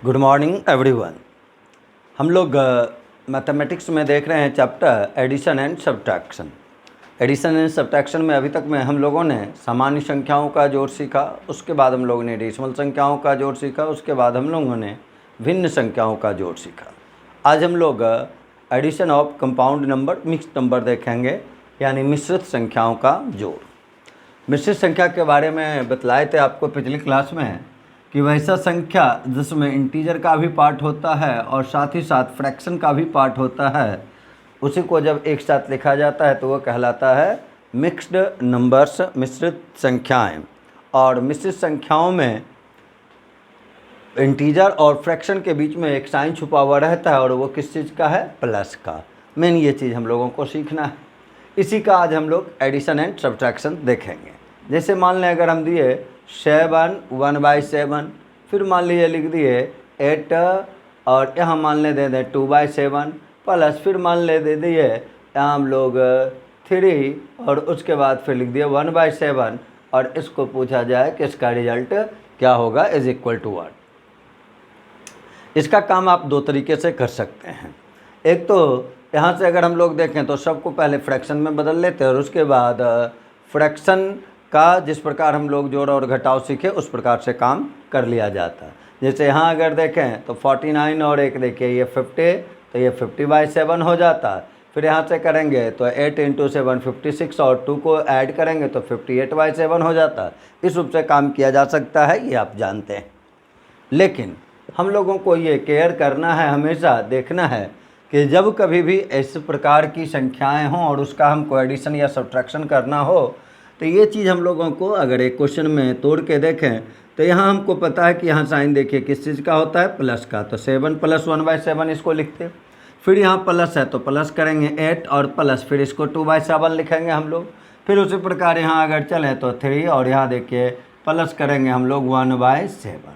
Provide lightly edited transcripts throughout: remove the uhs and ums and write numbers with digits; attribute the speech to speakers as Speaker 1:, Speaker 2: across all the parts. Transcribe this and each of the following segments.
Speaker 1: Good morning everyone. हम लोग mathematics में देख रहे हैं chapter addition and subtraction. Addition and subtraction में अभी तक में हम लोगों ने सामान्य संख्याओं का जोड़ सीखा, उसके बाद हम लोगों ने डेसिमल संख्याओं का जोड़ सीखा, उसके बाद हम लोगों ने भिन्न संख्याओं का जोड़ सीखा। आज हम लोग addition of compound number, mixed number देखेंगे, यानी मिश्रित संख्याओं का जोड़। मिश्रित संख्या के बारे में बतलाए थे आपको पिछली क्लास में कि वैसा संख्या जिसमें इंटीजर का भी पार्ट होता है और साथ ही साथ फ्रैक्शन का भी पार्ट होता है, उसी को जब एक साथ लिखा जाता है तो वो कहलाता है मिक्स्ड नंबर्स, मिश्रित संख्याएं। और मिश्रित संख्याओं में इंटीजर और फ्रैक्शन के बीच में एक साइन छुपा हुआ रहता है और वो किस चीज़ का है? प्लस का। मेन ये चीज़ हम लोगों को सीखना है। इसी का आज हम लोग एडिशन एंड सब्ट्रैक्शन देखेंगे। जैसे मान लें अगर हम दिए 7 1/7, फिर मान लीजिए लिख दिए 8 और यहाँ मान ले दे दें 2/7 प्लस, फिर मान ले दे दिए यहाँ हम लोग 3 और उसके बाद फिर लिख दिए 1/7 और इसको पूछा जाए कि इसका रिजल्ट क्या होगा इज इक्वल टू व्हाट। इसका काम आप दो तरीके से कर सकते हैं। एक तो यहाँ से अगर हम लोग देखें तो सबको पहले फ्रैक्शन में बदल लेते हैं और उसके बाद फ्रैक्शन का जिस प्रकार हम लोग जोड़ और घटाव सीखे उस प्रकार से काम कर लिया जाता है। जैसे यहाँ अगर देखें तो 49 और एक देखिए ये 50, तो ये 50/7 हो जाता है। फिर यहाँ से करेंगे तो 8 × 7 56 और 2 को ऐड करेंगे तो 58/7 हो जाता है। इस रूप से काम किया जा सकता है, ये आप जानते हैं। लेकिन हम लोगों को ये केयर करना है, हमेशा देखना है कि जब कभी भी इस प्रकार की संख्याएं हों और उसका हमको एडिशन या सब्ट्रैक्शन करना हो तो ये चीज़ हम लोगों को अगर एक क्वेश्चन में तोड़ के देखें तो यहाँ हमको पता है कि यहाँ साइन देखिए किस चीज़ का होता है? प्लस का। तो 7 + 1/7 इसको लिखते, फिर यहाँ प्लस है तो प्लस करेंगे 8 और प्लस फिर इसको 2/7 लिखेंगे हम लोग। फिर उसी प्रकार यहाँ अगर चले तो 3 और यहाँ देखिए प्लस करेंगे हम लोग 1/7।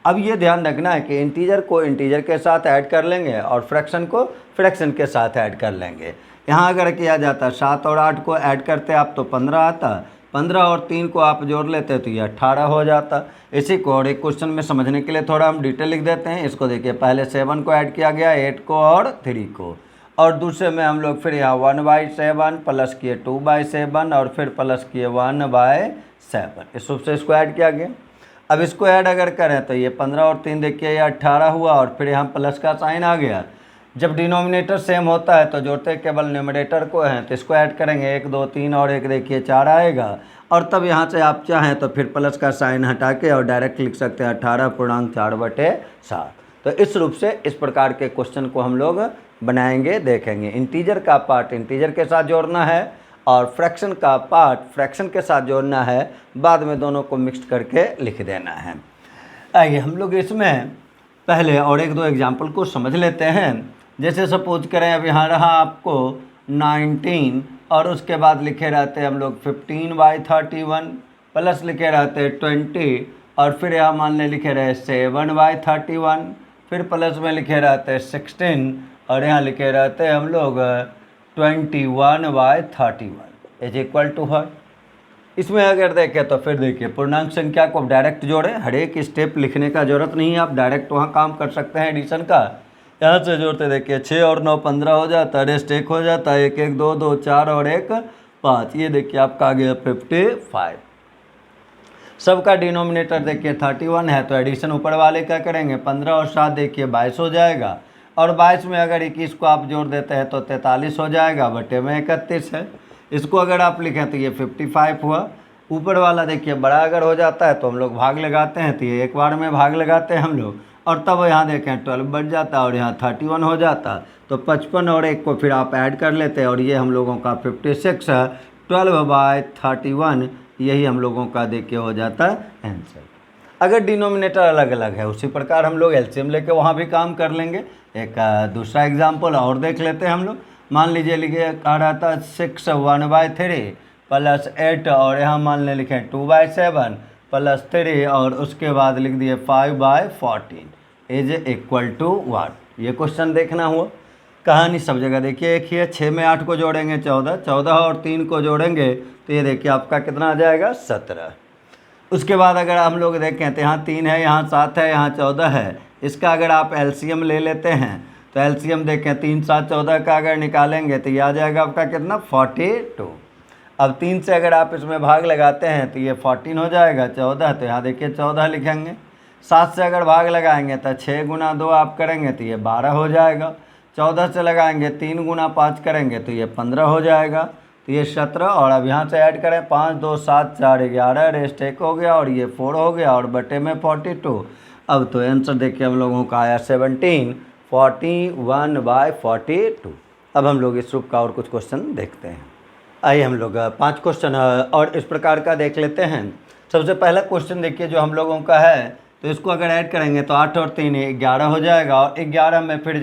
Speaker 1: अब ये ध्यान रखना है कि इंटीजर को इंटीजर के साथ ऐड कर लेंगे और फ्रैक्शन को फ्रैक्शन के साथ ऐड कर लेंगे। यहाँ अगर किया जाता 7 और 8 को ऐड करते आप तो 15 आता, 15 और 3 को आप जोड़ लेते तो ये 18 हो जाता। इसी को और एक क्वेश्चन में समझने के लिए थोड़ा हम डिटेल लिख देते हैं। इसको देखिए, पहले 7 को ऐड किया गया, 8 को और 3 को, और दूसरे में हम लोग फिर यहाँ 1/7 प्लस किए 2/7 और फिर प्लस किए 1/7। इस रूप से इसको ऐड किया गया। अब इसको ऐड अगर करें तो ये 15 और 3 देखिए ये 18 हुआ और फिर यहाँ प्लस का साइन आ गया। जब डिनोमिनेटर सेम होता है तो जोड़ते केवल न्यूमरेटर को हैं, तो इसको ऐड करेंगे 1 2 3 और एक देखिए 4 आएगा। और तब यहाँ से आप चाहें तो फिर प्लस का साइन हटा के और डायरेक्ट लिख सकते हैं 18.4/7। तो इस रूप से इस प्रकार के क्वेश्चन को हम लोग बनाएंगे, देखेंगे। इंटीजर का पार्ट इंटीजर के साथ जोड़ना है और फ्रैक्शन का पार्ट फ्रैक्शन के साथ जोड़ना है, बाद में दोनों को मिक्स करके लिख देना है। आइए हम लोग इसमें पहले और एक दो एग्जाम्पल को समझ लेते हैं। जैसे सपोज करें अब यहाँ रहा आपको 19 और उसके बाद लिखे रहते हैं हम लोग 15/31 प्लस लिखे रहते 20 और फिर यहाँ मान ले लिखे रहे 7/31, फिर प्लस में लिखे रहते 16 और यहाँ लिखे रहते हम लोग 21/31 इज इक्वल टू हर। इसमें अगर देखें तो फिर देखिए पूर्णांक संख्या को डायरेक्ट जोड़ें, हर एक स्टेप लिखने का जरूरत नहीं है, आप डायरेक्ट वहाँ काम कर सकते हैं एडिशन का। यहाँ से जोड़ते देखिए 6 और 9 15 हो जाता है, रेस्ट 1 हो जाता है, 1 1 2 2 4 और 1 5, ये देखिए आपका आ गया 55। सबका डिनोमिनेटर देखिए 31 है तो एडिशन ऊपर वाले क्या करेंगे 15 और 7 देखिए 22 हो जाएगा, और 22 में अगर 21 को आप जोड़ देते हैं तो 43 हो जाएगा, बटे में 31 है। इसको अगर आप लिखें तो ये 55 हुआ। ऊपर वाला देखिए बड़ा अगर हो जाता है तो हम लोग भाग लगाते हैं, तो ये एक बार में भाग लगाते हैं हम लोग, और तब यहाँ देखें 12 बढ़ जाता है और यहाँ 31 हो जाता। तो 55 और 1 को फिर आप ऐड कर लेते हैं और ये हम लोगों का 56 है। 12/31 यही हम लोगों का देखिए हो जाता है आंसर। अगर डिनोमिनेटर अलग अलग है उसी प्रकार हम लोग एलसीएम लेके वहाँ भी काम कर लेंगे। एक दूसरा एग्जाम्पल और देख लेते हैं हम लोग। मान लीजिए लिखिए आ रहा था 6 1/3 प्लस 8 और यहाँ मान ले लिखें 2/7 प्लस 3 और उसके बाद लिख दिए 5/14 इज इक्वल टू व्हाट। ये क्वेश्चन देखना हुआ। कहानी सब जगह देखिए एक ही है। 6 में 8 को जोड़ेंगे 14, 14 और 3 को जोड़ेंगे तो ये देखिए आपका कितना आ जाएगा 17। उसके बाद अगर हम लोग देखें तो यहाँ 3 है, यहाँ 7 है, यहाँ 14 है, इसका अगर आप एलसीएम ले लेते हैं तो एलसीएम देखें 3 7 14 का अगर निकालेंगे तो ये आ जाएगा आपका कितना 42। अब 3 से अगर आप इसमें भाग लगाते हैं तो ये 14 हो जाएगा 14, तो यहाँ देखिए 14 लिखेंगे। 7 से अगर भाग लगाएंगे तो 6 गुना 2 आप करेंगे तो ये 12 हो जाएगा। 14 से लगाएंगे 3 गुना 5 करेंगे तो ये 15 हो जाएगा, तो ये 17। और अब यहाँ से ऐड करें 5 2 7 4 11, रेस्ट 1 हो गया और ये 4 हो गया और बटे में 42। अब तो आंसर देखिए हम लोगों का आया 17 41/42। अब हम लोग इस रूप का और कुछ क्वेश्चन देखते हैं। आइए हम लोग 5 क्वेश्चन और इस प्रकार का देख लेते हैं। सबसे पहला क्वेश्चन देखिए जो हम लोगों का है, तो इसको अगर ऐड करेंगे तो 8 और 3 11 हो जाएगा, और 11 में फिर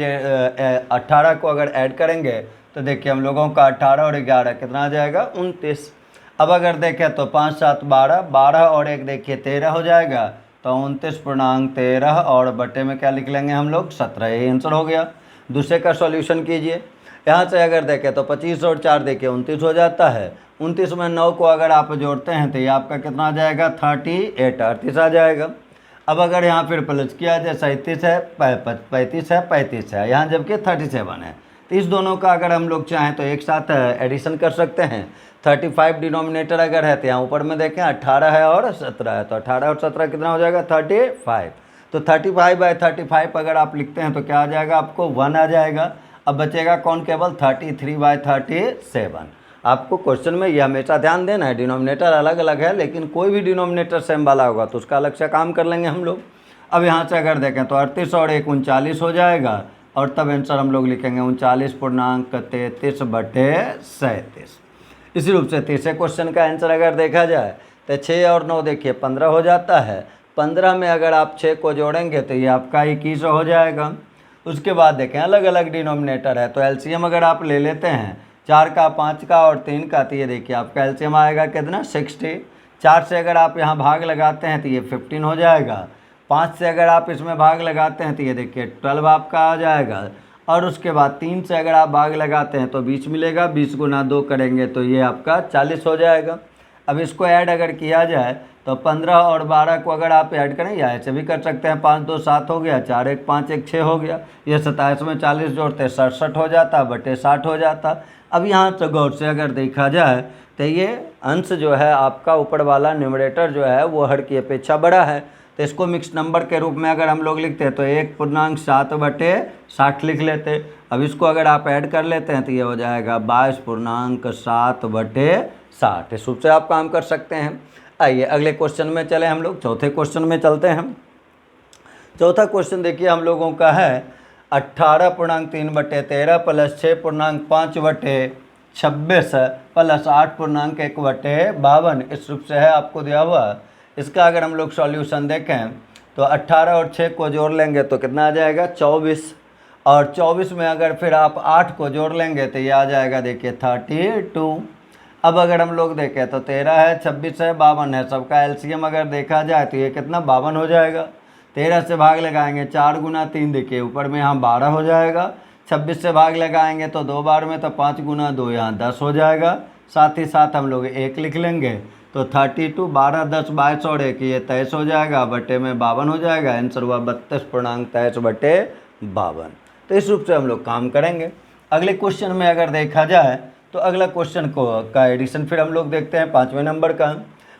Speaker 1: 18 को अगर ऐड करेंगे तो देखिए हम लोगों का 18 और 11 कितना आ जाएगा 29। अब अगर देखें तो 5 7 12, 12 और 1 देखिए 13 हो जाएगा, तो 29.13 और बटे में क्या लिख लेंगे हम लोग 17। ये आंसर हो गया। दूसरे का सॉल्यूशन कीजिए। यहाँ से अगर देखें तो 25 और 4 देखिए 29 हो जाता है। 29 में 9 को अगर आप जोड़ते हैं तो ये आपका कितना आ जाएगा 38, 38 आ जाएगा। अब अगर यहाँ फिर प्लस किया जाए 37 है 35 है 35 है, यहाँ जबकि 37 है, तो इस दोनों का अगर हम लोग चाहें तो एक साथ एडिशन कर सकते हैं। 35 डिनोमिनेटर अगर है तो यहाँ ऊपर में देखें 18 है और 17 है, तो 18 और 17 कितना हो जाएगा 35। तो 35/35 अगर आप लिखते हैं तो क्या आ जाएगा आपको 1 आ जाएगा। अब बचेगा कौन, केवल 33/37। आपको क्वेश्चन में ये हमेशा ध्यान देना है, डिनोमिनेटर अलग अलग है लेकिन कोई भी डिनोमिनेटर सेम वाला होगा तो उसका अलग से काम कर लेंगे हम लोग। अब यहाँ से अगर देखें तो 38 और 1 39 हो जाएगा, और तब आंसर हम लोग लिखेंगे 39.33/37। इसी रूप से तीसरे क्वेश्चन का आंसर अगर देखा जाए तो 6 और 9 देखिए 15 हो जाता है। 15 में अगर आप 6 को जोड़ेंगे तो ये आपका 21 हो जाएगा। उसके बाद देखें अलग अलग डिनोमिनेटर है, तो एलसीएम अगर आप ले लेते हैं 4 का 5 का और 3 का, तो ये देखिए आपका एलसीएम आएगा कितना 60। 4 से अगर आप यहाँ भाग लगाते हैं तो ये 15 हो जाएगा। 5 से अगर आप इसमें भाग लगाते हैं तो ये देखिए 12 आपका आ जाएगा। और उसके बाद 3 से अगर आप भाग लगाते हैं तो 20 मिलेगा, 20 गुना 2 करेंगे तो ये आपका 40 हो जाएगा। अब इसको ऐड अगर किया जाए तो 15 और 12 को अगर आप ऐड करें या ऐसे भी कर सकते हैं, 5 2 7 हो गया, 4 1 5 1 6 हो गया, ये 27 में 40 जोड़ते 67 हो जाता बटे 60 हो जाता। अब यहाँ तो गौर से अगर देखा जाए तो ये अंश जो है आपका ऊपर वाला न्यूमरेटर जो है वो हर की अपेक्षा बड़ा है, तो इसको मिक्स नंबर के रूप में अगर हम लोग लिखते हैं तो 1.7/60 लिख लेते। अब इसको अगर आप ऐड कर लेते हैं तो ये हो जाएगा 22.7/60। इस रूप से आप काम कर सकते हैं। आइए अगले क्वेश्चन में चले हम लोग, चौथे क्वेश्चन में चलते हैं। चौथा क्वेश्चन देखिए हम लोगों का है 18.3/13 प्लस 6.5/26 प्लस 8.1/52। इस रूप से है आपको दिया हुआ। इसका अगर हम लोग सॉल्यूशन देखें तो 18 और 6 को जोड़ लेंगे तो कितना आ जाएगा 24, और 24 में अगर फिर आप 8 को जोड़ लेंगे तो ये आ जाएगा देखिए 32। अब अगर हम लोग देखें तो 13 है 26 है 52 है, सबका एलसीएम अगर देखा जाए तो ये कितना 52 हो जाएगा। 13 से भाग लगाएंगे 4 गुना 3 देखिए ऊपर में यहाँ 12 हो जाएगा। 26 से भाग लगाएंगे तो 2 बार में, तो 5 गुना 2 यहाँ 10 हो जाएगा। साथ ही साथ हम लोग 1 लिख लेंगे तो 32 12 10 22 और 1 ये 23 हो जाएगा, बटे में 52 हो जाएगा। आंसर हुआ 32.23/52। तो इस रूप से हम लोग काम करेंगे। अगले क्वेश्चन में अगर देखा जाए तो अगला क्वेश्चन का एडिशन फिर हम लोग देखते हैं 5वें नंबर का।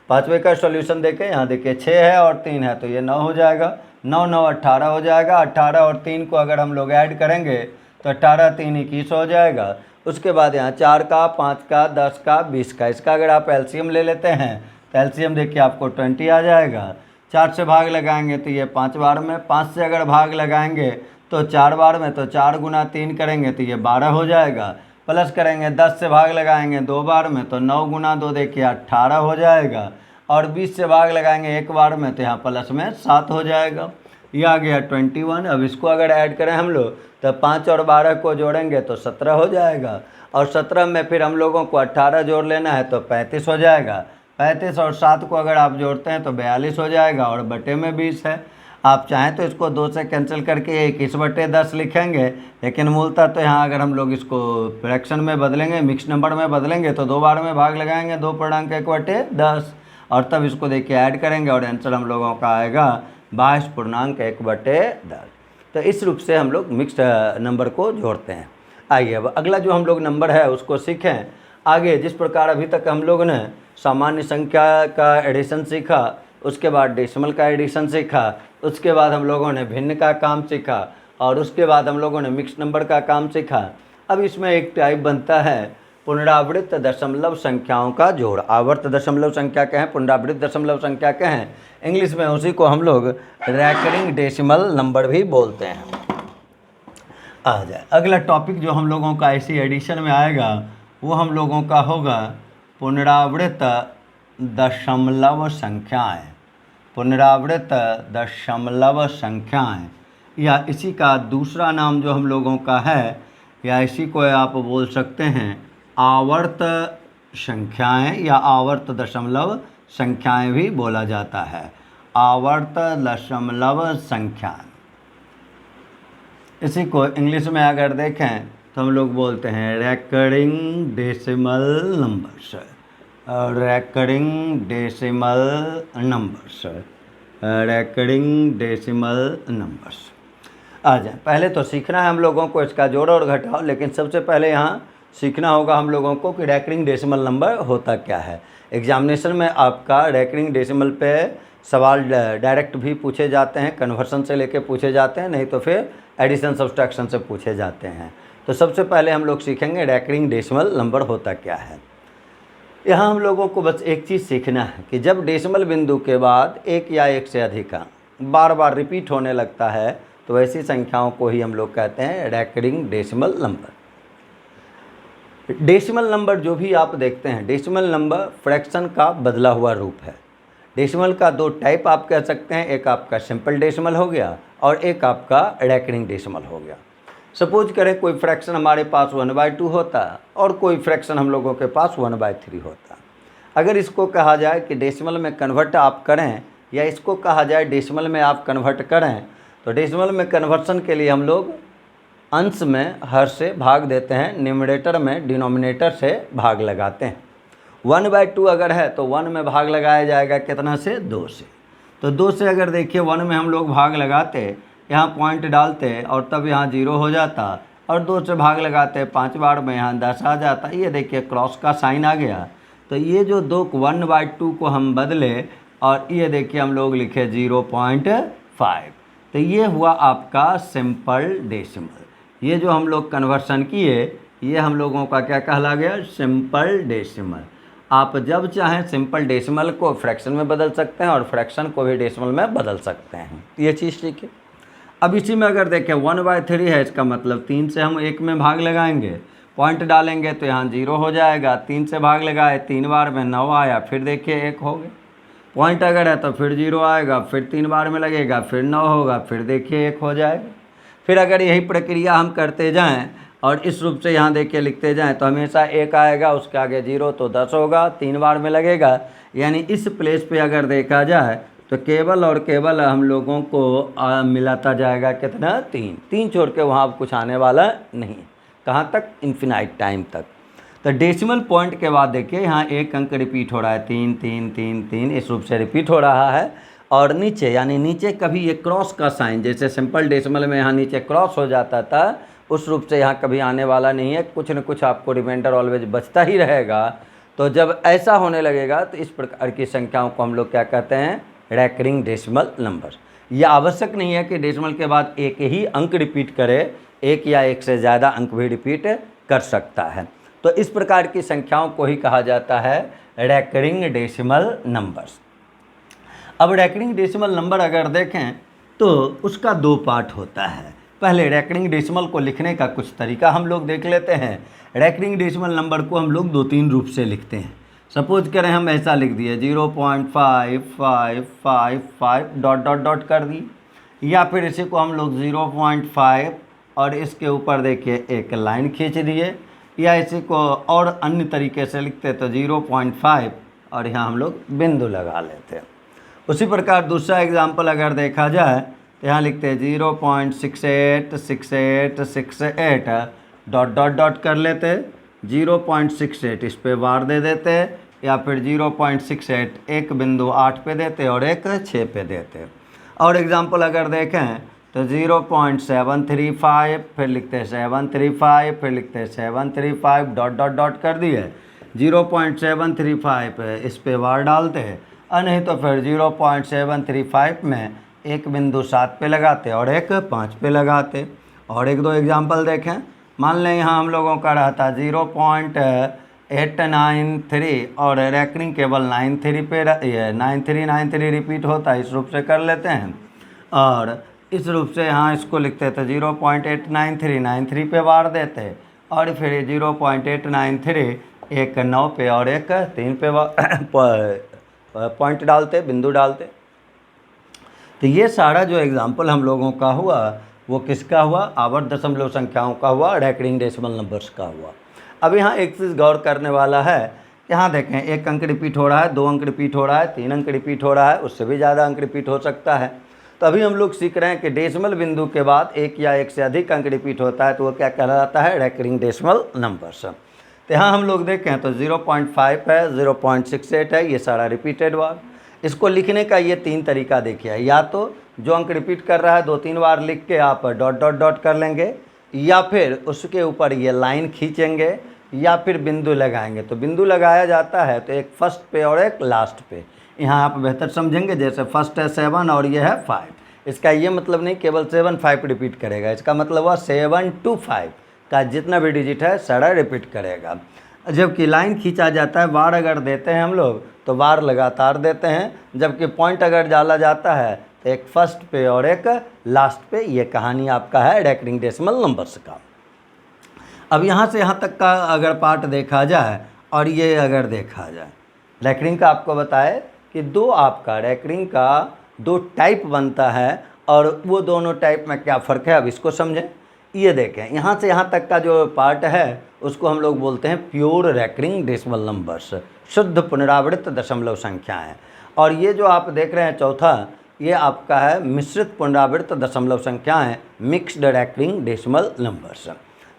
Speaker 1: 5वें का सॉल्यूशन देखें, यहाँ देखिए 6 है और 3 है तो ये 9 हो जाएगा। 9 9 18 हो जाएगा। 18 और 3 को अगर हम लोग ऐड करेंगे तो 18 3 21 हो जाएगा। उसके बाद यहाँ 4 का 5 का 10 का 20 का, इसका अगर आप एलसीएम ले लेते हैं तो एलसीएम देखिए आपको 20 आ जाएगा। 4 से भाग लगाएंगे तो ये 5 बार में, 5 से अगर भाग लगाएंगे तो 4 बार में, तो 4 गुना 3 करेंगे तो ये 12 हो जाएगा। प्लस करेंगे 10 से भाग लगाएंगे 2 बार में, तो 9 गुना 2 देखिए 18 हो जाएगा। और 20 से भाग लगाएंगे 1 बार में तो यहाँ प्लस में 7 हो जाएगा। ये आ गया 21। अब इसको अगर ऐड करें हम लोग तो 5 और 12 को जोड़ेंगे तो 17 हो जाएगा। और 17 में फिर हम लोगों को 18 जोड़ लेना है तो 35 हो जाएगा। 35 और 7 को अगर आप जोड़ते हैं तो 42 हो जाएगा, और बटे में 20 है। आप चाहें तो इसको 2 से कैंसिल करके 21/10 लिखेंगे, लेकिन मूलतः तो यहाँ अगर हम लोग इसको फ्रैक्शन में बदलेंगे, मिक्स नंबर में बदलेंगे तो 2 बार में भाग लगाएंगे 2.1/10, और तब इसको देखिए ऐड करेंगे और आंसर हम लोगों का आएगा 22.1/10। तो इस रूप से हम लोग मिक्स्ड नंबर को जोड़ते हैं। आइए अब अगला जो हम लोग नंबर है उसको सीखें। आगे जिस प्रकार अभी तक हम लोग ने सामान्य संख्या का एडिशन सीखा, उसके बाद डेसिमल का एडिशन सीखा, उसके बाद हम लोगों ने भिन्न का काम सीखा और उसके बाद हम लोगों ने मिक्स नंबर का काम सीखा। अब इसमें एक टाइप बनता है पुनरावृत्त दशमलव संख्याओं का जोड़। आवर्त दशमलव संख्या कहें, पुनरावृत्त दशमलव संख्या कहें, इंग्लिश में उसी को हम लोग रैकरिंग डेसिमल नंबर भी बोलते हैं। आ जाए अगला टॉपिक जो हम लोगों का इसी एडिशन में आएगा वो हम लोगों का होगा पुनरावृत्त दशमलव संख्याएं। पुनरावृत्त दशमलव संख्याएं या इसी का दूसरा नाम जो हम लोगों का है, या इसी को आप बोल सकते हैं आवर्त संख्याएं या आवर्त दशमलव संख्याएं भी बोला जाता है। आवर्त दशमलव संख्याएं, इसी को इंग्लिश में अगर देखें तो हम लोग बोलते हैं recurring decimal numbers. Recurring decimal numbers, recurring decimal numbers. आ जाए पहले तो सीखना है हम लोगों को इसका जोड़ और घटाव, लेकिन सबसे पहले यहाँ सीखना होगा हम लोगों को कि रैकरिंग डेसिमल नंबर होता क्या है। एग्जामिनेशन में आपका रैकरिंग डेसिमल पे सवाल डायरेक्ट भी पूछे जाते हैं, कन्वर्सन से लेके पूछे जाते हैं, नहीं तो फिर एडिशन सब्सट्रैक्शन से पूछे जाते हैं। तो सबसे पहले हम लोग सीखेंगे रैकरिंग डेसिमल नंबर होता क्या है। यहाँ हम लोगों को बस एक चीज़ सीखना है कि जब डेसिमल बिंदु के बाद एक या एक से अधिक बार बार रिपीट होने लगता है तो ऐसी संख्याओं को ही हम लोग कहते हैं recurring decimal number. Decimal number जो भी आप देखते हैं, डेसिमल नंबर फ्रैक्शन का बदला हुआ रूप है। डेसिमल का दो टाइप आप कह सकते हैं, एक आपका सिंपल डेसिमल हो गया और एक आपका रैकरिंग डेसिमल हो गया। सपोज करें कोई फ्रैक्शन हमारे पास 1/2 होता और कोई फ्रैक्शन हम लोगों के पास 1/3 होता। अगर इसको कहा जाए कि डेसिमल में कन्वर्ट आप करें या इसको कहा जाए डेसिमल में आप कन्वर्ट करें, तो डेसिमल में कन्वर्सन के लिए हम लोग अंश में हर से भाग देते हैं, न्यूमरेटर में डिनोमिनेटर से भाग लगाते हैं। 1/2 अगर है तो 1 में भाग लगाया जाएगा कितना से, 2 से। तो 2 से अगर देखिए 1 में हम लोग भाग लगाते, यहाँ पॉइंट डालते और तब यहाँ 0 हो जाता, और 2 से भाग लगाते 5 बार में यहाँ 10 आ जाता। ये देखिए क्रॉस का साइन आ गया। तो ये जो 1/2 को हम बदले और ये देखिए हम लोग लिखे 0.5। तो ये हुआ आपका सिंपल डेसिमल। ये जो हम लोग कन्वर्सन किए ये हम लोगों का क्या कहला गया, सिंपल डेसिमल। आप जब चाहें सिंपल डेसिमल को फ्रैक्शन में बदल सकते हैं और फ्रैक्शन को भी डेसिमल में बदल सकते हैं। ये चीज़ ठीक है। अब इसी में अगर देखें 1/3 है, इसका मतलब 3 से हम 1 में भाग लगाएंगे, पॉइंट डालेंगे तो यहाँ 0 हो जाएगा। 3 से भाग लगाए 3 बार में 9 आया, फिर देखिए 1 हो गया। पॉइंट अगर है तो फिर 0 आएगा, फिर 3 बार में लगेगा, फिर 9 होगा, फिर देखिए 1 हो जाएगा। फिर अगर यही प्रक्रिया हम करते जाएं और इस रूप से यहाँ देखिए लिखते जाएं तो हमेशा 1 आएगा, उसके आगे 0 तो 10 होगा, 3 बार में लगेगा। यानी इस प्लेस पे अगर देखा जाए तो केवल और केवल हम लोगों को मिलाता जाएगा कितना, 3 छोड़ के वहाँ कुछ आने वाला नहीं। कहाँ तक, इन्फिनाइट टाइम तक। तो डेसिमल पॉइंट के बाद देखिए यहाँ एक अंक रिपीट हो रहा है, 3 3 3 3 इस रूप से रिपीट हो रहा है। और नीचे यानी नीचे कभी ये क्रॉस का साइन, जैसे सिंपल डेसिमल में यहाँ नीचे क्रॉस हो जाता था, उस रूप से यहाँ कभी आने वाला नहीं है। कुछ न कुछ आपको रिमाइंडर ऑलवेज बचता ही रहेगा। तो जब ऐसा होने लगेगा तो इस प्रकार की संख्याओं को हम लोग क्या कहते हैं, रैकरिंग डेसिमल नंबर। यह आवश्यक नहीं है कि डेसिमल के बाद एक ही अंक रिपीट करे, एक या एक से ज़्यादा अंक भी रिपीट कर सकता है। तो इस प्रकार की संख्याओं को ही कहा जाता है रैकरिंग डेसिमल नंबर्स। अब रैकरिंग डेसिमल नंबर अगर देखें तो उसका 2 पार्ट होता है। पहले रैकरिंग डेसिमल को लिखने का कुछ तरीका हम लोग देख लेते हैं। रैकरिंग डेसिमल नंबर को हम लोग 2-3 रूप से लिखते हैं। सपोज करें हम ऐसा लिख दिए 0.5555 डॉट डॉट डॉट कर दी, या फिर इसी को हम लोग 0.5 और इसके ऊपर देखिए एक लाइन खींच दिए, या इसी को और अन्य तरीके से लिखते तो 0.5 और यहाँ हम लोग बिंदु लगा लेते। उसी प्रकार दूसरा एग्जाम्पल अगर देखा जाए तो यहाँ लिखते हैं 0.686868 डॉट डॉट डॉट कर लेते, 0.68 इस पे बार दे देते, या फिर 0.68 एक बिंदु 8 पे देते और एक 6 पे देते। और एग्जाम्पल अगर देखें तो 0.735, फिर लिखते हैं 735, फिर लिखते हैं 735, डॉट डॉट डॉट कर दिए 0.735 इस पे वार डालते हैं, और नहीं तो फिर 0.735 में एक बिंदु 7 पे लगाते और एक 5 पे लगाते। और एक दो एग्जांपल देखें। मान लें यहाँ हम लोगों का रहा था 0.893 और रैकरिंग केवल 93 पे 9393 रिपीट होता है, इस रूप से कर लेते हैं। और इस रूप से यहाँ इसको लिखते थे 0.89393 पे वार देते, और फिर 0.893 एक 9 पे और एक 3 पे पॉइंट डालते, बिंदु डालते। तो ये सारा जो एग्जाम्पल हम लोगों का हुआ वो किसका हुआ? आवर्त दशमलव संख्याओं का हुआ, रैकरिंग डेसिमल नंबर्स का हुआ। अब यहाँ एक चीज़ गौर करने वाला है, यहाँ देखें 1 अंक रिपीट हो रहा है, 2 अंक रिपीट हो रहा है, 3 अंक रिपीट हो रहा है, उससे भी ज़्यादा अंक रिपीट हो सकता है। तो अभी हम लोग सीख रहे हैं कि डेसिमल बिंदु के बाद एक या एक से अधिक अंक रिपीट होता है तो वो क्या कहलाता है? Recurring decimal numbers. तो यहाँ हम लोग देखें तो 0.5 है, 0.68 है, ये सारा रिपीटेड बार। इसको लिखने का ये 3 तरीका देखिए, या तो जो अंक रिपीट कर रहा है 2-3 बार लिख के आप डॉट डॉट डॉट कर लेंगे, या फिर उसके ऊपर ये लाइन खींचेंगे, या फिर बिंदु लगाएंगे। तो बिंदु लगाया जाता है तो एक फर्स्ट पे और एक लास्ट पे। यहाँ आप बेहतर समझेंगे, जैसे फर्स्ट है 7 और ये है 5। इसका ये मतलब नहीं केवल 7 5 रिपीट करेगा, इसका मतलब हुआ 7 to 5 का जितना भी डिजिट है सारा रिपीट करेगा। जबकि लाइन खींचा जाता है, वार अगर देते हैं हम लोग तो वार लगातार देते हैं, जबकि पॉइंट अगर डाला जाता है तो एक फर्स्ट पे और एक लास्ट पे। ये कहानी आपका है रैकरिंग डेसिमल नंबर्स का। अब यहाँ से यहाँ तक का अगर पार्ट देखा जाए और ये अगर देखा जाए, रैकरिंग का आपको बताए कि आपका रैकरिंग का 2 टाइप बनता है, और वो दोनों टाइप में क्या फ़र्क है अब इसको समझें। ये देखें, यहाँ से यहाँ तक का जो पार्ट है उसको हम लोग बोलते हैं प्योर रैकरिंग डेसिमल नंबर्स, शुद्ध पुनरावृत्त दशमलव संख्याएं। और ये जो आप देख रहे हैं चौथा, ये आपका है मिश्रित पुनरावृत्त दशमलव संख्याएं, मिक्स्ड रैकरिंग डेसिमल नंबर्स।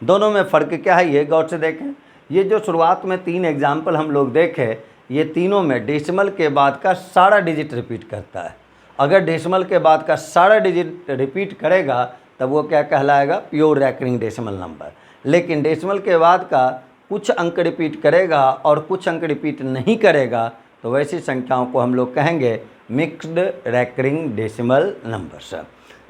Speaker 1: दोनों में फ़र्क क्या है ये गौर से देखें। ये जो शुरुआत में 3 एग्जाम्पल हम लोग देखे, ये तीनों में डेसिमल के बाद का सारा डिजिट रिपीट करता है। अगर डेसिमल के बाद का सारा डिजिट रिपीट करेगा तब वो क्या कहलाएगा? Pure recurring decimal number. लेकिन डेसिमल के बाद का कुछ अंक रिपीट करेगा और कुछ अंक रिपीट नहीं करेगा तो वैसी संख्याओं को हम लोग कहेंगे मिक्स्ड रैकरिंग डेसिमल नंबर्स।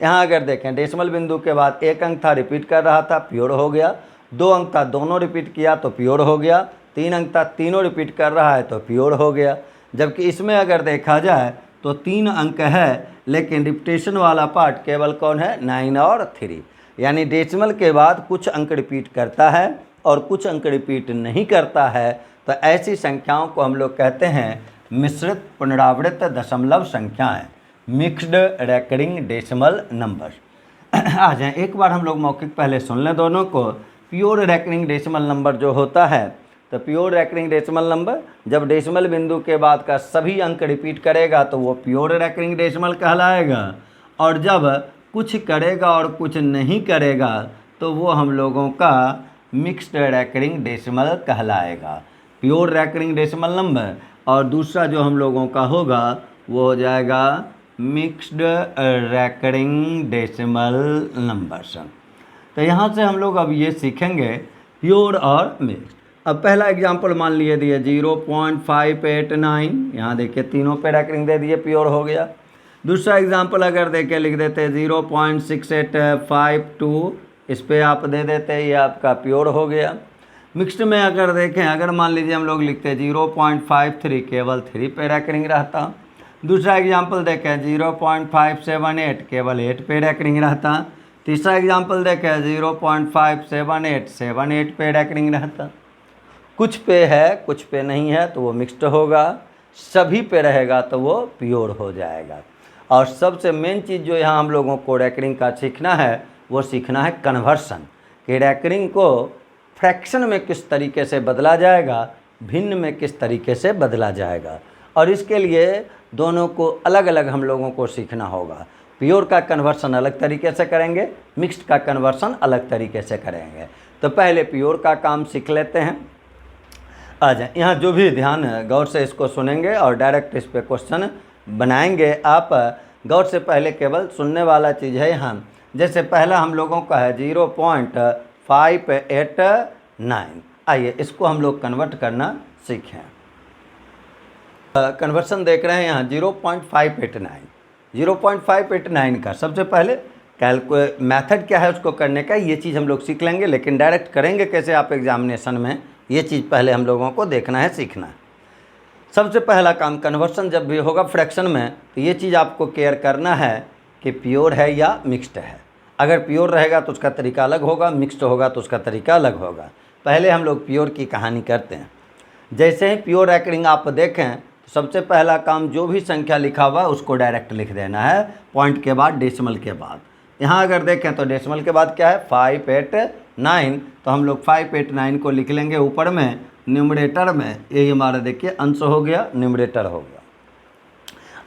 Speaker 1: यहाँ अगर देखें, डेसिमल बिंदु के बाद 1 अंक था रिपीट कर रहा था, प्योर हो गया। 2 अंक था, दोनों रिपीट किया तो प्योर हो गया। 3 अंक था, तीनों रिपीट कर रहा है तो प्योर हो गया। जबकि इसमें अगर देखा जाए तो 3 अंक है, लेकिन रिपीटेशन वाला पार्ट केवल कौन है? 9 और 3। यानी डेसिमल के बाद कुछ अंक रिपीट करता है और कुछ अंक रिपीट नहीं करता है। तो ऐसी संख्याओं को हम लोग कहते हैं मिश्रित पुनरावृत्त दशमलव संख्याएं, मिक्स्ड रैकरिंग डेसिमल नंबर। आ जाए, एक बार हम लोग मौखिक पहले सुन लें दोनों को। प्योर रैकरिंग डेसिमल नंबर जो होता है, तो प्योर रैकरिंग डेसिमल नंबर जब डेसिमल बिंदु के बाद का सभी अंक रिपीट करेगा तो वो प्योर रैकरिंग डेसिमल कहलाएगा, और जब कुछ करेगा और कुछ नहीं करेगा तो वो हम लोगों का मिक्स्ड रैकरिंग डेसिमल कहलाएगा। प्योर रैकरिंग डेसिमल नंबर, और दूसरा जो हम लोगों का होगा वो हो जाएगा मिक्स्ड रैकरिंग डेसिमल नंबर्स। तो यहाँ से हम लोग अब ये सीखेंगे प्योर और मिक्स्ड। अब पहला एग्जांपल मान लिए दिए 0.589, यहाँ देखिए तीनों पे रैकरिंग दे दिए, प्योर हो गया। दूसरा एग्जांपल अगर देखें, लिख देते 0.6852, इस पे आप दे देते, ये आपका प्योर हो गया। मिक्स्ड में अगर देखें, अगर मान लीजिए हम लोग लिखते 0.53, केवल 3 पे रैकरिंग रहता। दूसरा एग्जांपल देखें 0.578, केवल 8 पे रैकरिंग रहता। तीसरा एग्जांपल देखें 0.578, 78 पे रैकरिंग रहता। कुछ पे है, कुछ पे नहीं है तो वो मिक्स्ड होगा, सभी पे रहेगा तो वो प्योर हो जाएगा। और सबसे मेन चीज़ जो यहाँ हम लोगों को रैकरिंग का सीखना है वो सीखना है कन्वर्सन, कि रैकरिंग को फ्रैक्शन में किस तरीके से बदला जाएगा, भिन्न में किस तरीके से बदला जाएगा। और इसके लिए दोनों को अलग अलग हम लोगों को सीखना होगा। प्योर का कन्वर्सन अलग तरीके से करेंगे, मिक्स्ड का कन्वर्सन अलग तरीके से करेंगे। तो पहले प्योर का काम सीख लेते हैं। आ जाए, यहाँ जो भी ध्यान गौर से इसको सुनेंगे और डायरेक्ट इस पे क्वेश्चन बनाएंगे। आप गौर से पहले केवल सुनने वाला चीज़ है यहाँ जैसे पहला हम लोगों का है 0.589। आइए इसको हम लोग कन्वर्ट करना सीखें। कन्वर्सन देख रहे हैं यहाँ 0.589 का सबसे पहले मेथड क्या है उसको करने का, ये चीज़ हम लोग सीख लेंगे, लेकिन डायरेक्ट करेंगे कैसे आप एग्जामिनेशन में, ये चीज़ पहले हम लोगों को देखना है, सीखना है। सबसे पहला काम, कन्वर्सन जब भी होगा फ्रैक्शन में तो ये चीज़ आपको केयर करना है कि प्योर है या मिक्स्ड है। अगर प्योर रहेगा तो उसका तरीका अलग होगा, मिक्स्ड होगा तो उसका तरीका अलग होगा। पहले हम लोग प्योर की कहानी करते हैं। जैसे ही प्योर रैकरिंग आप देखें तो सबसे पहला काम जो भी संख्या लिखा हुआ है उसको डायरेक्ट लिख देना है, पॉइंट के बाद, डेसिमल के बाद। यहाँ अगर देखें तो डेसिमल के बाद क्या है 589, तो हम लोग 589 को लिख लेंगे ऊपर में न्यूमरेटर में, यही हमारा देखिए अंश हो गया, न्यूमरेटर हो गया।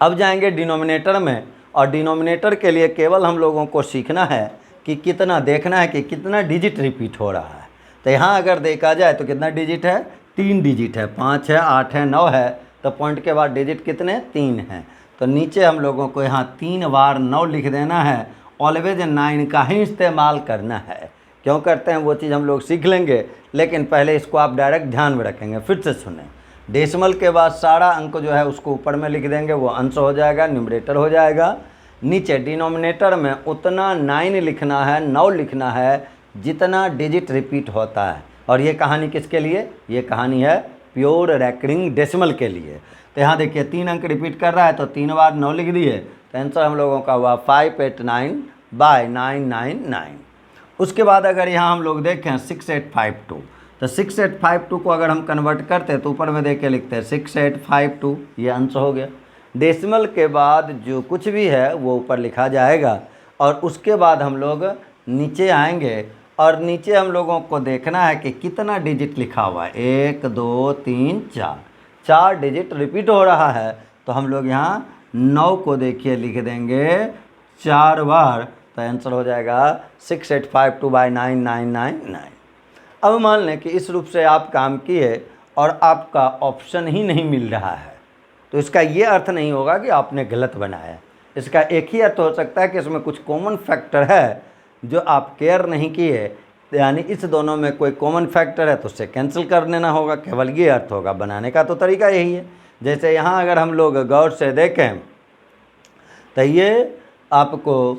Speaker 1: अब जाएंगे डिनोमिनेटर में, और डिनोमिनेटर के लिए केवल हम लोगों को सीखना है कि कितना, देखना है कि कितना डिजिट रिपीट हो रहा है। तो यहाँ अगर देखा जाए तो कितना डिजिट है, 3 डिजिट है, 5 है, 8 है, 9 है, तो पॉइंट के बाद डिजिट कितने, 3 हैं। तो नीचे हम लोगों को यहाँ 3 बार 9 लिख देना है। ऑलवेज 9 का ही इस्तेमाल करना है। क्यों करते हैं वो चीज़ हम लोग सीख लेंगे, लेकिन पहले इसको आप डायरेक्ट ध्यान में रखेंगे। फिर से सुने, डेसिमल के बाद सारा अंक जो है उसको ऊपर में लिख देंगे, वो अंश हो जाएगा, न्यूमरेटर हो जाएगा। नीचे डिनोमिनेटर में उतना 9 लिखना है, 9 लिखना है जितना डिजिट रिपीट होता है। और ये कहानी किसके लिए, ये कहानी है प्योर रैकरिंग डेसिमल के लिए। तो यहाँ देखिए 3 अंक रिपीट कर रहा है तो 3 बार 9 लिख दिए, तो आंसर हम लोगों का हुआ 589/999। उसके बाद अगर यहाँ हम लोग देखें 6852, तो 6852 को अगर हम कन्वर्ट करते हैं तो ऊपर में देख के लिखते हैं 6852, ये अंश हो गया। डेसिमल के बाद जो कुछ भी है वो ऊपर लिखा जाएगा, और उसके बाद हम लोग नीचे आएंगे, और नीचे हम लोगों को देखना है कि कितना डिजिट लिखा हुआ है, 1 2 3 4, 4 डिजिट रिपीट हो रहा है। तो हम लोग यहाँ 9 को देखिए लिख देंगे 4 बार, तो आंसर हो जाएगा 6852/9999। अब मान लें कि इस रूप से आप काम किए और आपका ऑप्शन ही नहीं मिल रहा है, तो इसका ये अर्थ नहीं होगा कि आपने गलत बनाया। इसका एक ही अर्थ हो सकता है कि इसमें कुछ कॉमन फैक्टर है जो आप केयर नहीं किए, यानी इस दोनों में कोई कॉमन फैक्टर है तो उससे कैंसिल कर देना होगा, केवल ये अर्थ होगा। बनाने का तो तरीका यही है। जैसे यहाँ अगर हम लोग गौर से देखें तो ये आपको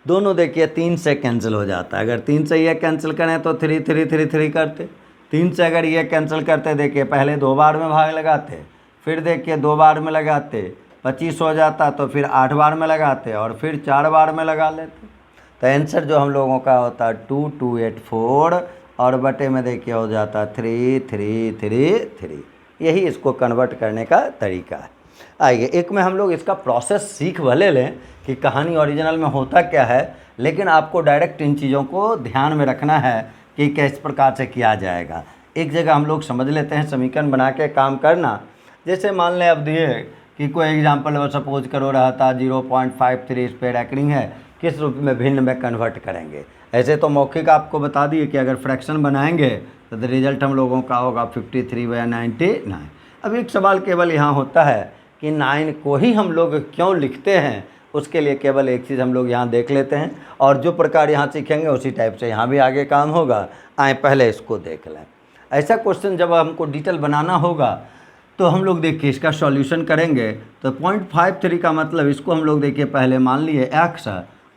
Speaker 1: दोनों देखिए 3 से कैंसिल हो जाता है। अगर 3 से ये कैंसिल करें तो 3 3 3 3 करते, 3 से अगर ये कैंसिल करते देखिए पहले 2 बार में भाग लगाते, फिर देखिए 2 बार में लगाते, 25 हो जाता, तो फिर 8 बार में लगाते और फिर 4 बार में लगा लेते। तो आंसर जो हम लोगों का होता है 2284, और बटे में देखिए हो जाता 3333। यही इसको कन्वर्ट करने का तरीका है। आइए एक में हम लोग इसका प्रोसेस सीख भले लें कि कहानी ओरिजिनल में होता क्या है, लेकिन आपको डायरेक्ट इन चीज़ों को ध्यान में रखना है कि किस प्रकार से किया जाएगा। एक जगह हम लोग समझ लेते हैं समीकरण बना के काम करना। जैसे मान लें अब दिए कि कोई एग्जाम्पल सपोज करो रहा था 0.53 इस पे रैकरिंग है, किस रूप में भिन्न में कन्वर्ट करेंगे। ऐसे तो मौखिक आपको बता दिए कि अगर फ्रैक्शन बनाएंगे तो रिजल्ट हम लोगों का होगा 53/99। अब एक सवाल केवल यहाँ होता है कि 9 को ही हम लोग क्यों लिखते हैं, उसके लिए केवल एक चीज़ हम लोग यहाँ देख लेते हैं, और जो प्रकार यहाँ सीखेंगे उसी टाइप से यहाँ भी आगे काम होगा। आए पहले इसको देख लें। ऐसा क्वेश्चन जब हमको डिटेल बनाना होगा तो हम लोग देखिए इसका सॉल्यूशन करेंगे। तो 0.53 का मतलब इसको हम लोग देखिए पहले मान लिए x,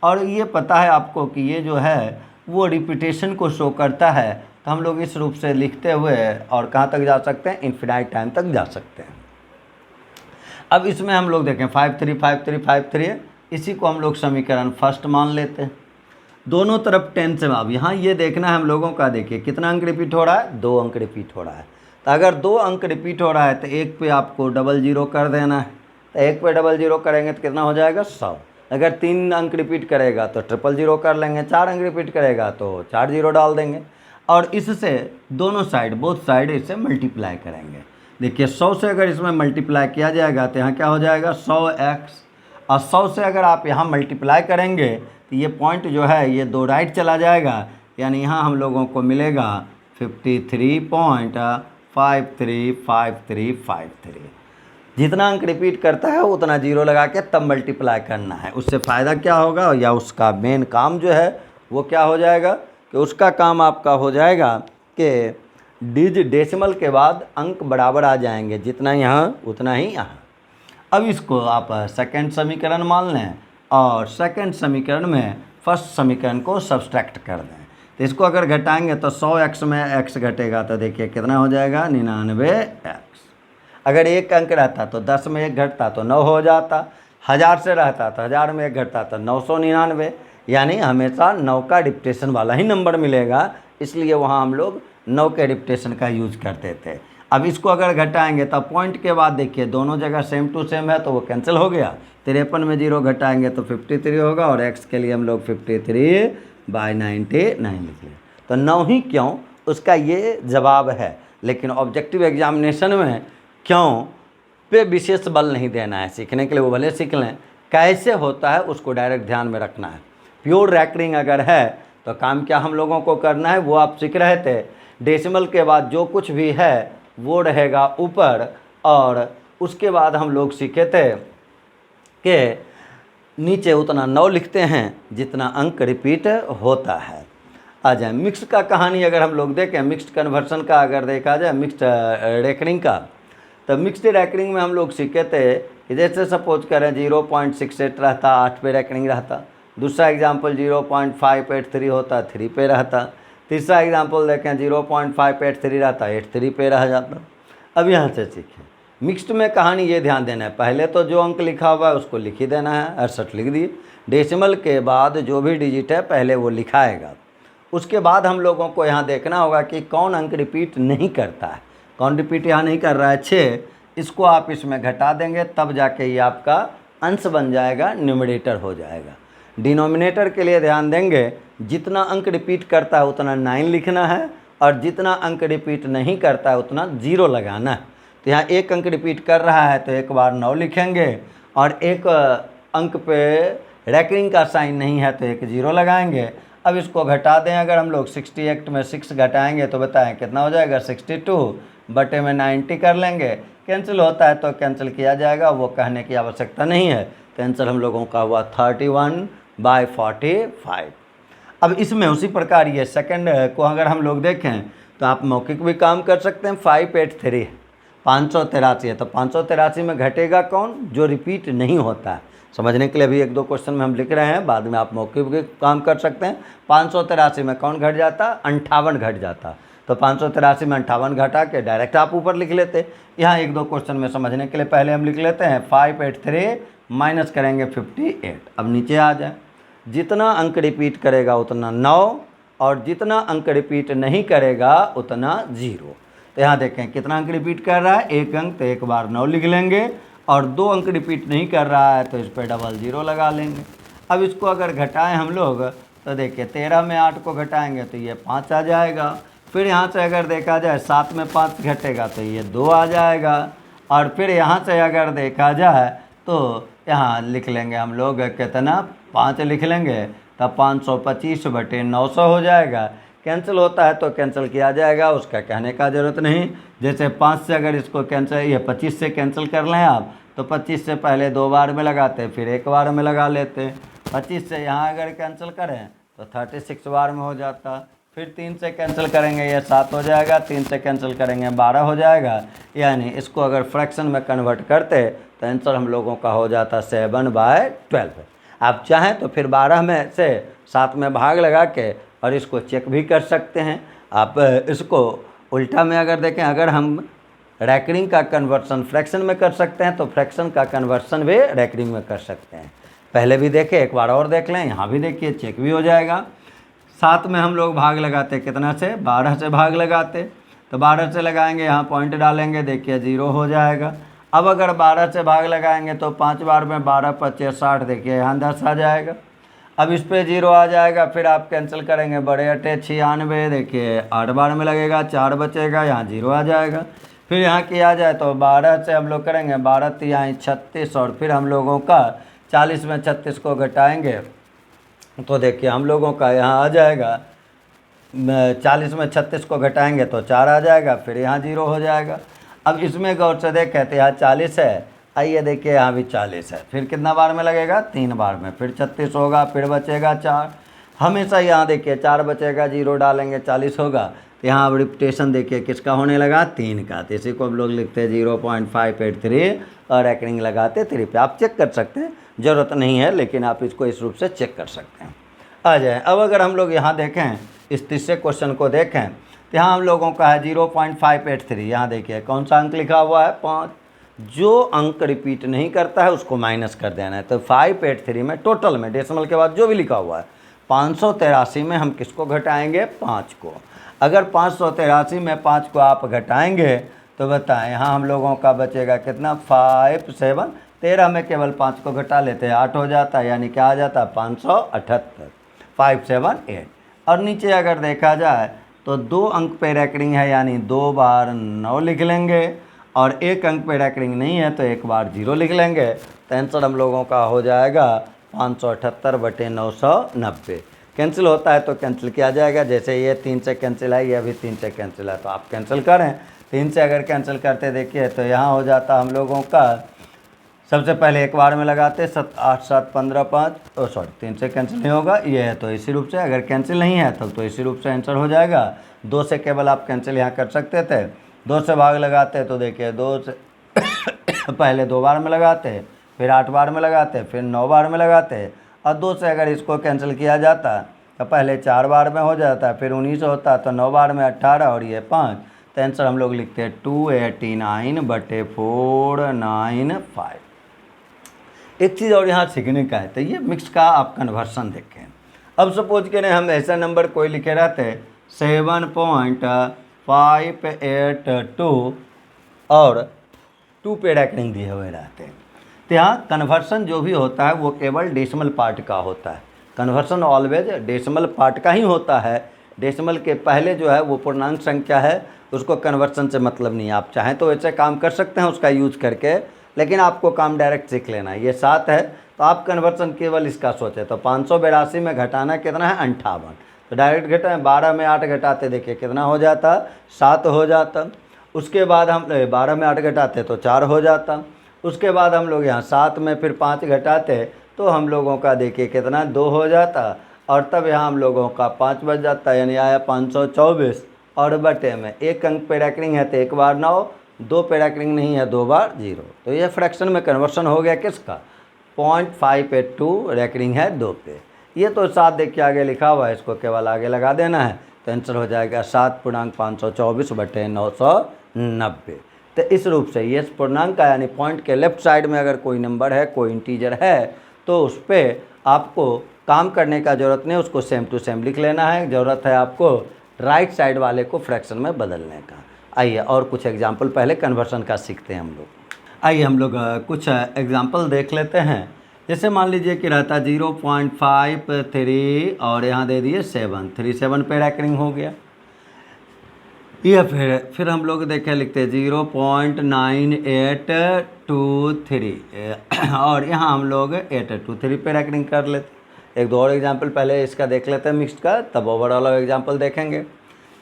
Speaker 1: और ये पता है आपको कि ये जो है वो रिपीटेशन को शो करता है। तो हम लोग इस रूप से लिखते हुए और कहाँ तक जा सकते हैं, इन्फिनाइट टाइम तक जा सकते हैं। अब इसमें हम लोग देखें 535353 है, इसी को हम लोग समीकरण फर्स्ट मान लेते हैं। दोनों तरफ 10 से, अब यहाँ ये देखना है हम लोगों का, देखिए कितना अंक रिपीट हो रहा है, 2 अंक रिपीट हो रहा है। तो अगर 2 अंक रिपीट हो रहा है तो एक पे आपको 00 कर देना है। तो एक पे 00 करेंगे तो कितना हो जाएगा 100। अगर 3 अंक रिपीट करेगा तो 000 कर लेंगे, 4 अंक रिपीट करेगा तो 4 0 डाल देंगे, और इससे दोनों साइड, बोथ साइड इससे मल्टीप्लाई करेंगे। देखिए 100 से अगर इसमें मल्टीप्लाई किया जाएगा तो यहाँ क्या हो जाएगा 100x, और 100 से अगर आप यहाँ मल्टीप्लाई करेंगे तो ये पॉइंट जो है ये 2 राइट चला जाएगा, यानी यहाँ हम लोगों को मिलेगा 53.535353। जितना अंक रिपीट करता है उतना जीरो लगा के तब मल्टीप्लाई करना है। उससे फ़ायदा क्या होगा, या उसका मेन काम जो है वो क्या हो जाएगा कि उसका काम आपका हो जाएगा कि डेसिमल के बाद अंक बराबर आ जाएंगे, जितना यहाँ उतना ही यहाँ। अब इसको आप सेकंड समीकरण मान लें और सेकंड समीकरण में फर्स्ट समीकरण को सब्सट्रैक्ट कर दें। तो इसको अगर घटाएंगे तो 100x में x घटेगा तो देखिए कितना हो जाएगा 99x। अगर एक अंक रहता तो 10 में एक घटता तो 9 हो जाता, 1000 से रहता तो 1000 में एक घटता तो 999, यानी हमेशा 9 का रिपीटेशन वाला ही नंबर मिलेगा, इसलिए वहाँ हम लोग 9 के रिपीटेशन का यूज करते थे। अब इसको अगर घटाएंगे तब पॉइंट के बाद देखिए दोनों जगह सेम टू सेम है तो वो कैंसिल हो गया। 53 में 0 घटाएंगे तो 53 होगा और x के लिए हम लोग 53/99 लिख लें। तो 9 ही क्यों, उसका ये जवाब है। लेकिन ऑब्जेक्टिव एग्जामिनेशन में क्यों पे विशेष बल नहीं देना है, सीखने के लिए वो भले सीख लें, कैसे होता है उसको डायरेक्ट ध्यान में रखना है। प्योर रैकरिंग अगर है तो काम क्या हम लोगों को करना है वो आप सीख रहे थे। डेसिमल के बाद जो कुछ भी है वो रहेगा ऊपर, और उसके बाद हम लोग सीखे थे कि नीचे उतना 9 लिखते हैं जितना अंक रिपीट होता है। आ जाए मिक्स का कहानी अगर हम लोग देखें, मिक्स्ड कन्वर्सन का अगर देखा जाए, मिक्स्ड रैकरिंग का, तो मिक्स्ड रैकरिंग में हम लोग सीखे थे कि जैसे सपोज करें 0.68 रहता 8 पे रैकरिंग रहता, दूसरा एग्जाम्पल 0.583 होता 3 पे रहता, तीसरा एग्जाम्पल देखें 0.583 रहता 83 पे रह जाता। अब यहाँ से सीखें मिक्स्ड में कहानी ये ध्यान देना है, पहले तो जो अंक लिखा हुआ है उसको लिख ही देना है, 68 लिख दिए। डेसिमल के बाद जो भी डिजिट है पहले वो लिखाएगा। उसके बाद हम लोगों को यहाँ देखना होगा कि कौन अंक रिपीट नहीं करता है, कौन रिपीट यहाँ नहीं कर रहा है 6, इसको आप इसमें घटा देंगे तब जाके ये आपका अंश बन जाएगा, न्यूमरेटर हो जाएगा। डिनोमिनेटर के लिए ध्यान देंगे, जितना अंक रिपीट करता है उतना 9 लिखना है और जितना अंक रिपीट नहीं करता है उतना 0 लगाना है। तो यहाँ एक अंक रिपीट कर रहा है तो एक बार 9 लिखेंगे, और एक अंक पे रैकरिंग का साइन नहीं है तो एक 0 लगाएंगे। अब इसको घटा दें, अगर हम लोग 68 में 6 घटाएंगे तो बताएं कितना हो जाएगा, 62 बटे में 90 कर लेंगे। कैंसिल होता है तो कैंसिल किया जाएगा, वो कहने की आवश्यकता नहीं है। कैंसिल हम लोगों का हुआ 31/45। अब इसमें उसी प्रकार ये सेकंड को अगर हम लोग देखें तो आप मौखिक भी काम कर सकते हैं। 583 583 है तो 583 में घटेगा कौन, जो रिपीट नहीं होता है। समझने के लिए अभी 1-2 क्वेश्चन में हम लिख रहे हैं, बाद में आप मौखिक भी काम कर सकते हैं। 583 में कौन घट जाता, 58 घट जाता, तो 583 में 58 घटा के डायरेक्ट आप ऊपर लिख लेते। यहाँ 1-2 क्वेश्चन में समझने के लिए पहले हम लिख लेते हैं 583 माइनस करेंगे 58। अब नीचे आ जाए, जितना अंक रिपीट करेगा उतना 9 और जितना अंक रिपीट नहीं करेगा उतना 0। तो यहाँ देखें कितना अंक रिपीट कर रहा है, एक अंक, तो एक बार 9 लिख लेंगे, और 2 अंक रिपीट नहीं कर रहा है तो इस पर डबल 0 लगा लेंगे। अब इसको अगर घटाएं हम लोग तो देखिए 13 में 8 को घटाएंगे तो ये 5 आ जाएगा। फिर यहाँ से अगर देखा जाए 7 में 5 घटेगा तो ये 2 आ जाएगा, और फिर यहाँ से अगर देखा जाए तो यहाँ लिख लेंगे हम लोग कितना, 5 लिख लेंगे, तब 525 बटे 900 हो जाएगा। कैंसिल होता है तो कैंसिल किया जाएगा, उसका कहने का ज़रूरत नहीं। जैसे 5 से अगर इसको कैंसिल, ये 25 से कैंसिल कर लें आप तो 25 से पहले 2 बार में लगाते फिर 1 बार में लगा लेते। 25 से यहाँ अगर कैंसिल करें तो 36 बार में हो जाता। फिर 3 से कैंसिल करेंगे ये 7 हो जाएगा, 3 से कैंसिल करेंगे 12 हो जाएगा। यानी इसको अगर फ्रैक्शन में कन्वर्ट करते तो आंसर हम लोगों का हो जाता 7/12। आप चाहें तो फिर 12 में से 7 में भाग लगा के और इसको चेक भी कर सकते हैं। आप इसको उल्टा में अगर देखें, अगर हम रैकरिंग का कन्वर्सन फ्रैक्शन में कर सकते हैं तो फ्रैक्शन का कन्वर्सन भी रैकरिंग में कर सकते हैं। पहले भी देखे, एक बार और देख लें, यहाँ भी देखिए चेक भी हो जाएगा। 7 में हम लोग भाग लगाते कितना से, 12 से भाग लगाते, तो 12 से लगाएंगे, यहाँ पॉइंट डालेंगे, देखिए 0 हो जाएगा। अब अगर 12 से भाग लगाएंगे तो 5 बार में 12 25 60, देखिए यहाँ 10 आ जाएगा। अब इस पे 0 आ जाएगा, फिर आप कैंसिल करेंगे, बड़े 8 96, देखिए 8 बार में लगेगा, 4 बचेगा, यहाँ 0 आ जाएगा। फिर यहाँ किया जाए तो 12 से हम लोग करेंगे, 12 यहाँ 36, और फिर हम लोगों का 40 में 36 को घटाएंगे तो देखिए हम लोगों का यहाँ आ जाएगा, 40 में 36 को घटाएंगे तो 4 आ जाएगा, फिर यहाँ 0 हो जाएगा। अब इसमें गौर से देखें तो यहाँ 40 है, आइए देखिए यहाँ भी 40 है, फिर कितना बार में लगेगा, 3 बार में, फिर 36 होगा, फिर बचेगा 4, हमेशा यहाँ देखिए 4 बचेगा, 0 डालेंगे 40 होगा, तो यहाँ अब रिपीटेशन देखिए किसका होने लगा, 3 का, तो इसी को हम लोग लिखते हैं 0.583 और रैकरिंग लगाते 3 पे। आप चेक कर सकते हैं, ज़रूरत नहीं है लेकिन आप इसको इस रूप से चेक कर सकते हैं। आ जाए अब अगर हम लोग यहाँ देखें, इस तीसरे क्वेश्चन को देखें तो यहाँ हम लोगों का है 0.583, यहाँ देखिए कौन सा अंक लिखा हुआ है, 5। जो अंक रिपीट नहीं करता है उसको माइनस कर देना है। तो 583 में टोटल में डेसिमल के बाद जो भी लिखा हुआ है 583 में हम किसको घटाएंगे, 5 को। अगर 583 में 5 को आप घटाएंगे तो बताएं यहाँ हम लोगों का बचेगा कितना, 5 7 13 में केवल 5 को घटा लेते हैं 8 हो जाता है, यानी क्या आ जाता है 578, 5 7 8। और नीचे अगर देखा जाए तो 2 अंक पे रैकरिंग है, यानी 2 बार 9 लिख लेंगे, और 1 अंक पे रैकरिंग नहीं है तो 1 बार 0 लिख लेंगे। तो आंसर हम लोगों का हो जाएगा 578/990। कैंसिल होता है तो कैंसिल किया जाएगा, जैसे ये 3 से कैंसिल है, ये भी 3 से कैंसिल है, तो आप कैंसिल करें। 3 से अगर कैंसिल करते देखिए तो यहाँ हो जाता हम लोगों का, सबसे पहले 1 बार में लगाते 7 8 7 15 5, 3 से कैंसिल नहीं होगा, ये है तो इसी रूप से, अगर कैंसिल नहीं है तब तो इसी रूप से आंसर हो जाएगा। 2 से केवल आप कैंसिल यहाँ कर सकते थे, 2 से भाग लगाते तो देखिए 2 से पहले 2 बार में लगाते, फिर 8 बार में लगाते, फिर 9 बार में लगाते, और 2 से अगर इसको कैंसिल किया जाता तो पहले 4 बार में हो जाता, फिर 19 होता, तो 9 बार में 18 और ये 5। तो आंसर हम लोग लिखते हैं 289/495। एक चीज़ और यहाँ सीखने का है, तो ये मिक्स का आप कन्वर्सन देखें। अब सपोज करें हम ऐसा नंबर कोई लिखे रहते 7.582 और 2 पे रैकरिंग दिए हुए रहते हैं, तो यहाँ कन्वर्सन जो भी होता है वो केवल डेसिमल पार्ट का होता है। कन्वर्सन ऑलवेज डेसिमल पार्ट का ही होता है। डेसिमल के पहले जो है वो पूर्णांक संख्या है, उसको कन्वर्सन से मतलब नहीं। आप चाहें तो वैसे काम कर सकते हैं उसका यूज करके, लेकिन आपको काम डायरेक्ट सीख लेना है। ये 7 है तो आप कन्वर्सन केवल इसका सोचें, तो 582 में घटाना कितना है, 58, तो डायरेक्ट घटाएं। 12 में 8 घटाते देखिए कितना हो जाता, 7 हो जाता। उसके बाद हम 12 में 8 घटाते तो 4 हो जाता। उसके बाद हम लोग यहाँ 7 में फिर 5 घटाते तो हम लोगों का देखिए कितना, 2 हो जाता, और तब यहाँ हम लोगों का 5 बच जाता, यानी आया 524। और बटे में 1 अंक पे रैकरिंग है तो 1 बार 9, 2 पे रैकरिंग नहीं है 2 बार 0। तो ये फ्रैक्शन में कन्वर्सन हो गया किसका, 0.582 रैकरिंग है 2 पे। ये तो 7 देखिए आगे लिखा हुआ है, इसको केवल आगे लगा देना है, तो आंसर हो जाएगा 7.524/990। तो इस रूप से ये पूर्णांक का, यानी पॉइंट के लेफ्ट साइड में अगर कोई नंबर है, कोई इंटीजर है, तो उस पर आपको काम करने का ज़रूरत नहीं, उसको सेम टू सेम लिख लेना है। ज़रूरत है आपको राइट साइड वाले को फ्रैक्शन में बदलने का। आइए और कुछ एग्जाम्पल पहले कन्वर्सन का सीखते हैं हम लोग। आइए हम लोग कुछ एग्जाम्पल देख लेते हैं। जैसे मान लीजिए कि रहता 0.53 और यहाँ दे दिए 7, 37 पे रैकरिंग हो गया। ये फिर हम लोग देखें, लिखते 0.9823 और यहाँ हम लोग 823 पे रैकरिंग कर लेते। एक दो और एग्जाम्पल पहले इसका देख लेते हैं मिक्स्ड का, तब ओवरऑल एग्जाम्पल देखेंगे।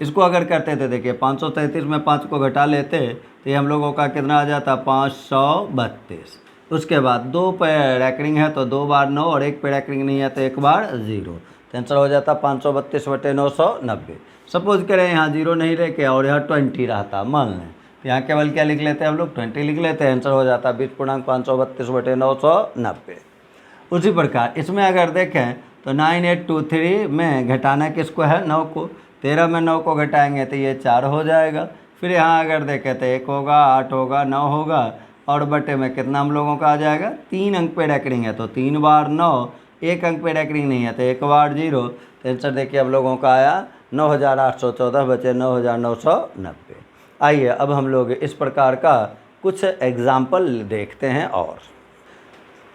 Speaker 1: इसको अगर करते थे देखिए 533 में 5 को घटा लेते तो ये हम लोगों का कितना आ जाता, 532। उसके बाद 2 पे रैकरिंग है तो 2 बार 9 और 1 पे रैकरिंग नहीं है तो 1 बार 0, तो आंसर हो जाता 532/990। सपोज करें यहाँ 0 नहीं रह के और यहाँ 20 रहता, मान लें, तो यहाँ केवल क्या लिख लेते हैं हम लोग, 20 लिख लेते हैं, आंसर हो जाता 20.532/990। उसी प्रकार इसमें अगर देखें तो 9823 में घटाना किसको है, 9 को। 13 में 9 को घटाएंगे तो ये 4 हो जाएगा। फिर यहाँ अगर देखें तो 1 होगा, 8 होगा, 9 होगा, और बटे में कितना हम लोगों का आ जाएगा, 3 अंक पे रैकरिंग है तो 3 बार 9, 1 अंक पे रैकरिंग नहीं है तो 1 बार 0। तो आंसर देखिए हम लोगों का आया 9814 बचे 9990। आइए अब हम लोग इस प्रकार का कुछ एग्जाम्पल देखते हैं। और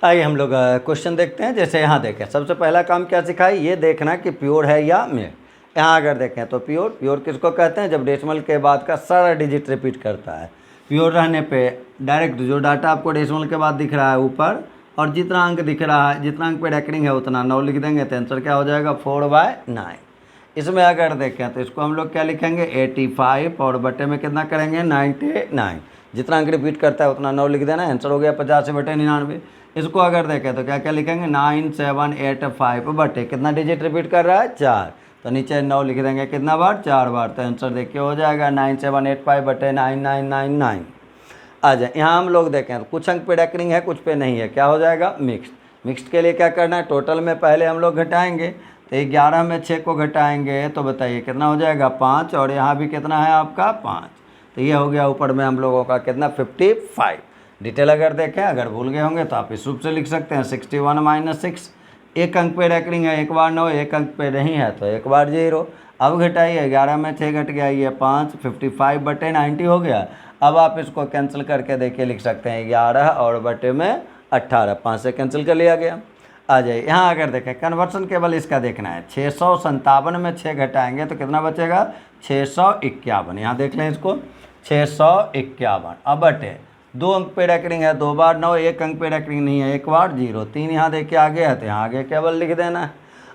Speaker 1: आइए हम लोग क्वेश्चन देखते हैं। जैसे यहाँ देखें, सबसे पहला काम क्या सिखाई, ये देखना कि प्योर है या मेड। यहाँ अगर देखें तो प्योर किसको कहते हैं, जब डेसिमल के बाद का सारा डिजिट रिपीट करता है। प्योर रहने पे डायरेक्ट जो डाटा आपको डेसिमल के बाद दिख रहा है ऊपर, और जितना अंक दिख रहा है, जितना अंक पे रैकरिंग है उतना 9 लिख देंगे तो आंसर क्या हो जाएगा, 4/9। इसमें अगर देखें तो इसको हम लोग क्या लिखेंगे 85 और बटे में कितना करेंगे 99। जितना अंक रिपीट करता है उतना 9 लिख देना, आंसर हो गया 85/99। इसको अगर देखें तो क्या क्या लिखेंगे 9785 बटे कितना डिजिट रिपीट कर रहा है 4, तो नीचे 9 लिख देंगे कितना बार 4 बार, तो आंसर देखिए हो जाएगा 9785/9999 आ जाए। यहाँ हम लोग देखें तो कुछ अंक पे रेकरिंग है कुछ पे नहीं है, क्या हो जाएगा मिक्स्ड के लिए क्या करना है टोटल में पहले हम लोग घटाएंगे, तो 11 में 6 को घटाएंगे तो बताइए कितना हो जाएगा 5, और यहाँ भी कितना है आपका 5, तो ये हो गया ऊपर में हम लोगों का कितना 55। डिटेल अगर देखें अगर भूल गए होंगे तो आप इस रूप से लिख सकते हैं 61 - 6, एक अंक पे रेकरिंग है एक बार 9, एक अंक पे नहीं है तो एक बार 0। अब घटाइए 11 में 6 घट गया ये 5, 55/90 हो गया। अब आप इसको कैंसिल करके देखिए लिख सकते हैं 11 और बटे में 18, 5 से कैंसिल कर लिया गया। आ जाइए यहाँ अगर देखें कन्वर्सन केवल इसका देखना है, 657 में 6 घटाएंगे तो कितना बचेगा 651। यहाँ देख लें इसको 651। अब बटे 2 अंक पे रेकरिंग है 2 बार 9, एक अंक पे रेकरिंग नहीं है एक बार 0, 3 यहाँ देखिए आगे है तो यहाँ आगे केवल लिख देना है,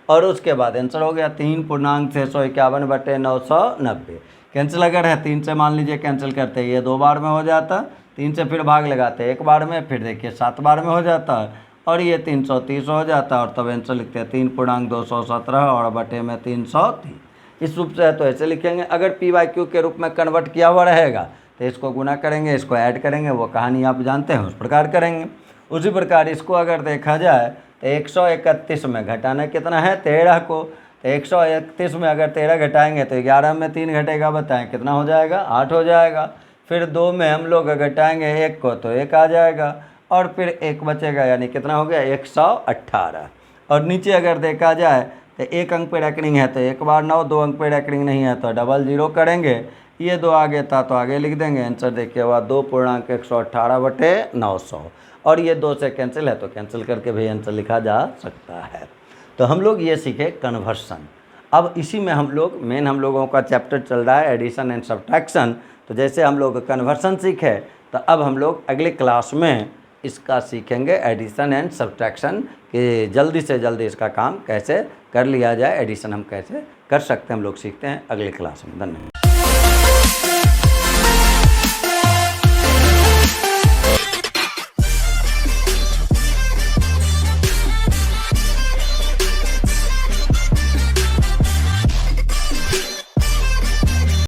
Speaker 1: और उसके बाद आंसर हो गया 3.651/990। कैंसिल अगर है 3 से मान लीजिए कैंसिल करते ये 2 बार में हो जाता, 3 से फिर भाग लगाते एक बार में, फिर देखिए 7 बार में हो जाता और ये 330 हो जाता, और तब आंसर लिखते हैं 3.217 और बटे में 330। इस रूप से है तो ऐसे लिखेंगे। अगर PYQ के रूप में कन्वर्ट किया हुआ रहेगा तो इसको गुना करेंगे इसको ऐड करेंगे, वो कहानी आप जानते हैं उस प्रकार करेंगे। उसी प्रकार इसको अगर देखा जाए तो 131 में घटाना कितना है 13 को, तो 131 में अगर 13 घटाएंगे तो 11 में 3 घटेगा, बताएं कितना हो जाएगा 8 हो जाएगा। फिर 2 में हम लोग घटाएंगे 1 को तो 1 आ जाएगा, और फिर 1 बचेगा यानी कितना हो गया 118। और नीचे अगर देखा जाए तो एक अंक पे रेकरिंग है तो एक बार 9, 2 अंक पे रेकरिंग नहीं है तो डबल 0 करेंगे, ये 2 आगे था तो आगे लिख देंगे, आंसर देखिए हुआ 2.118/900, और ये 2 से कैंसिल है तो कैंसिल करके भी आंसर लिखा जा सकता है। तो हम लोग ये सीखे कन्वर्सन। अब इसी में हम लोगों का चैप्टर चल रहा है एडिशन एंड सब्ट्रैक्शन। तो जैसे हम लोग कन्वर्सन सीखे तो अब हम लोग अगले क्लास में इसका सीखेंगे एडिशन एंड सब्ट्रैक्शन कि जल्दी से जल्दी इसका काम कैसे कर लिया जाए, एडिशन हम कैसे कर सकते हैं हम लोग सीखते हैं अगले क्लास में। धन्यवाद।